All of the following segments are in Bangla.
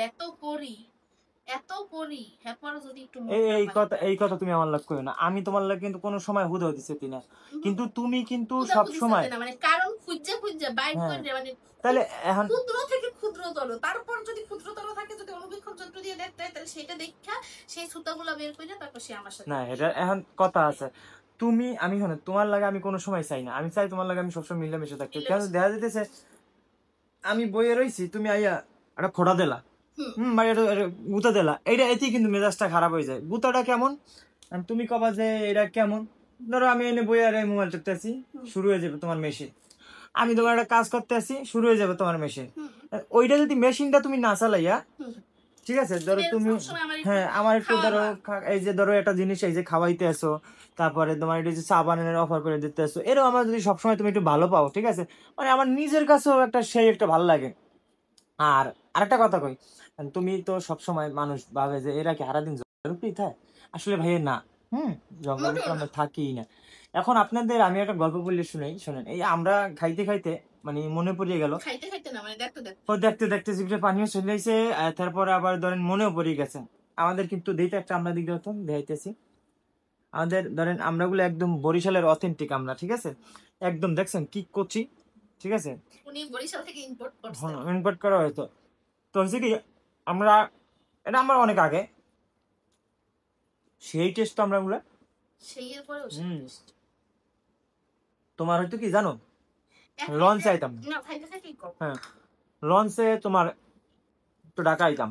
এত করি যদি একটু এই কথা তুমি আমার লাগ কইও না। আমি তোমার লাগ কিন্তু কোনো সময় হুদা দিছি না, কিন্তু তুমি কিন্তু সব সময় মানে কারণ খুঁজে বাইর করে মানে তাহলে এখন ক্ষুদ্র থেকে ক্ষুদ্রতর, তারপর যদি ক্ষুদ্রতর থাকে, যদি অনুবীক্ষণ যন্ত্র দিয়ে দেখতে হয়, তাহলে সেটা দেখা সেই সুতাগুলো বের করে তারপর সে আমার সাথে না। এটা এখন কথা আছে, তুমি আমি শোনো, তোমার লাগে আমি কোনো সময় চাই না, আমি চাই তোমার লাগে আমি সবসময় মিলেমিশে থাকতে। কেন দেখা যেতেছে আমি বইয়ে রইছি, তুমি আইয়া একটা খোড়া দিলা, গুতা দিলা, এইটা এতেই কিন্তু মেজাজটা খারাপ হয়ে যায়। গুতাটা কেমন, তুমি কবা যে এটা কেমন, ধরো আমি এনে বইয়ে আর মোবাইল টিপতে আছি, শুরু হয়ে যাবে তোমার মেশিন। আমি তোমার একটা কাজ করতে আসি, শুরু হয়ে যাবে তোমার মেশিন। ওইটা যদি মেশিনটা তুমি না চালাইয়া, ঠিক আছে, ধরো তুমি আমার একটু ধরো এই যে ধরো একটা জিনিস এই যে খাওয়াইতে আসো, তারপরে তোমার এটা যে চা বানানোর অফার করে দিতে আসো, এরকম আমার যদি সবসময় তুমি একটু ভালো পাও, ঠিক আছে, মানে আমার নিজের কাছেও একটা সেই একটা ভালো লাগে। আর আরেকটা কথা কই, তুমি তো সবসময় মানুষ ভাবে যে এরা কি সারাদিন জঙ্গলেই থাকে, আসলে ভাই না, জঙ্গলে তো আমরা থাকি না। এখন আপনাদের আমি একটা গল্প বললে শোনেন। এই আমরা খাইতে খাইতে মানে মনে পড়িয়ে গেল, দেখতে দেখতে জিভে পানিও চলে আসে, তারপরে আবার ধরেন মনেও পড়ে গেছে আমাদের। কিন্তু দিতে একটা আমরা দিকে হতো দেখাইতেছি, আমাদের ধরেন আমরাগুলো একদম বরিশালের অথেন্টিক আমরা, ঠিক আছে, একদম দেখছেন কি কচি, ঠিক আছে, উনি বরিশাল থেকে ইম্পোর্ট করা হয়তো। তো হচ্ছে কি আমরা এটা আমার অনেক আগে সেই টেস্ট তো আমরা গুলো তোমার হয়তো কি জানো, লঞ্চে আইতাম, হ্যাঁ লঞ্চে তোমার তো ঢাকা আইতাম,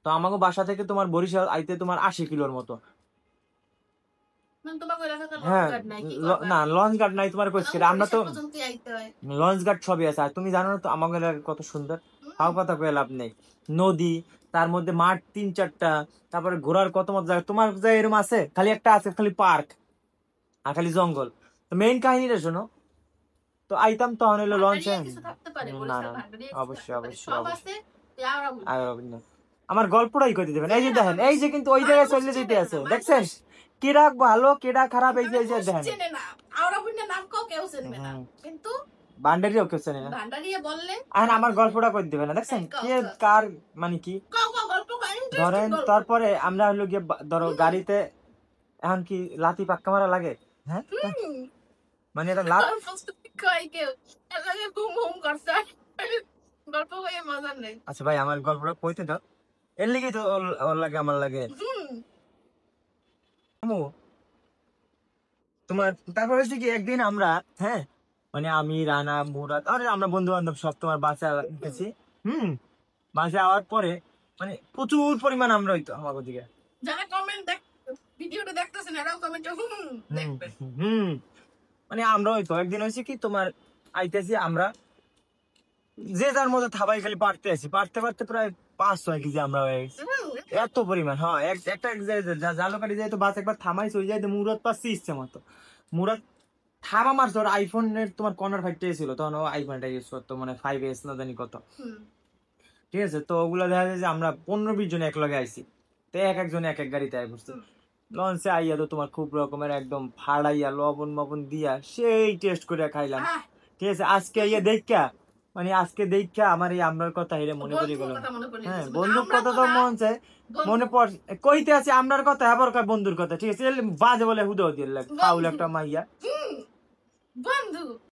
তো আমাকে বাসা থেকে তোমার বরিশাল আইতে তোমার 80 কিলোর মতো। হ্যাঁ না লঞ্চ গার্ড নাই তোমার কইছে, আমরা তো লঞ্চ গার্ড সবই আছে। আর তুমি জানো না তো আমাদের কত সুন্দর, হাও কথা কয়ে লাভ নেই, নদী, তার মধ্যে মাঠ 3-4টা, তারপরে ঘোরার কত মত জায়গা। তোমার জায়গা এরকম আছে, খালি একটা আছে খালি পার্ক আর খালি জঙ্গল। তো মেইন কাহিনীটা শোনো, তো আইতাম তখন হইলো লঞ্চে, না অবশ্যই অবশ্যই অবশ্যই আমার গল্পটাই কইতে দেবেন। এই যে দেখেন, এই যে কিন্তু ওই জায়গায় চলে যেতে আছে, দেখছেন কেডা ভালো কেডা খারাপ, এই যে দেখেন বান্ডারিও কেউ চেনে না, এখন আমার গল্পটা কই দিবে না, দেখছেন কে কার মানে কি ধরেন। তারপরে আমরা হলো গিয়ে ধরো গাড়িতে, এখন কি লাতি পাক্কা মারা লাগে, হ্যাঁ মানে এটা লাভ আচ্ছা ভাই আমার গল্পটা কইতে দাও, এর লেগেই তো ওর লাগে আমার লাগে তোমার। তারপর হচ্ছে কি একদিন আমরা, হ্যাঁ মানে আমি রানা মুরাদ আরে আমরা বন্ধু বান্ধব সব তোমার বাসে গেছি। বাসে আওয়ার পরে মানে প্রচুর পরিমাণ আমরা হইতো আমার ওদিকে, যারা কমেন্ট ভিডিওটা দেখতেছেন এরাও কমেন্ট দেখবে। মানে আমরা হইতো একদিন হয়েছে কি তোমার আইতেছি আমরা যে যার মধ্যে থাবাই খালি পারতে আছি, পারতে পারতে প্রায় 5-6 কেজি আমরা হয়ে গেছি, এত পরিমাণ। হ্যাঁ একটা জালকাটি যাই তো বাস একবার থামাইছে, ওই যাইতে মুরাদ পাচ্ছি ইচ্ছে মতো, মুরাদ থামা মারছে। ওর আইফোনের তোমার কর্নার 5টা ছিল তখন, ও আইফোনটা ইউজ করতো মানে 5S না জানি কত, ঠিক আছে। তো ওগুলো দেখা যায় যে আমরা 15-20 জন এক লগে আইছি, তো একজন এক এক গাড়িতে আই পড়ছে। লঞ্চে আইয়া তো তোমার খুব রকমের একদম ফাড়াইয়া লবণ মবন দিয়া সেই টেস্ট করে খাইলাম, ঠিক আছে। আজকে ইয়ে দেখা মানে আজকে দেখা আমার এই আমরার কথা হেরে মনে পড়ে গেল। হ্যাঁ বন্ধুর কথা তো মন চায় মনে পড় কইতে আছে আমরার কথা, আবার বন্ধুর কথা, ঠিক আছে। বাজে বলে হুদো দিয়ে ফাউল একটা মাইয়া বন্ধু।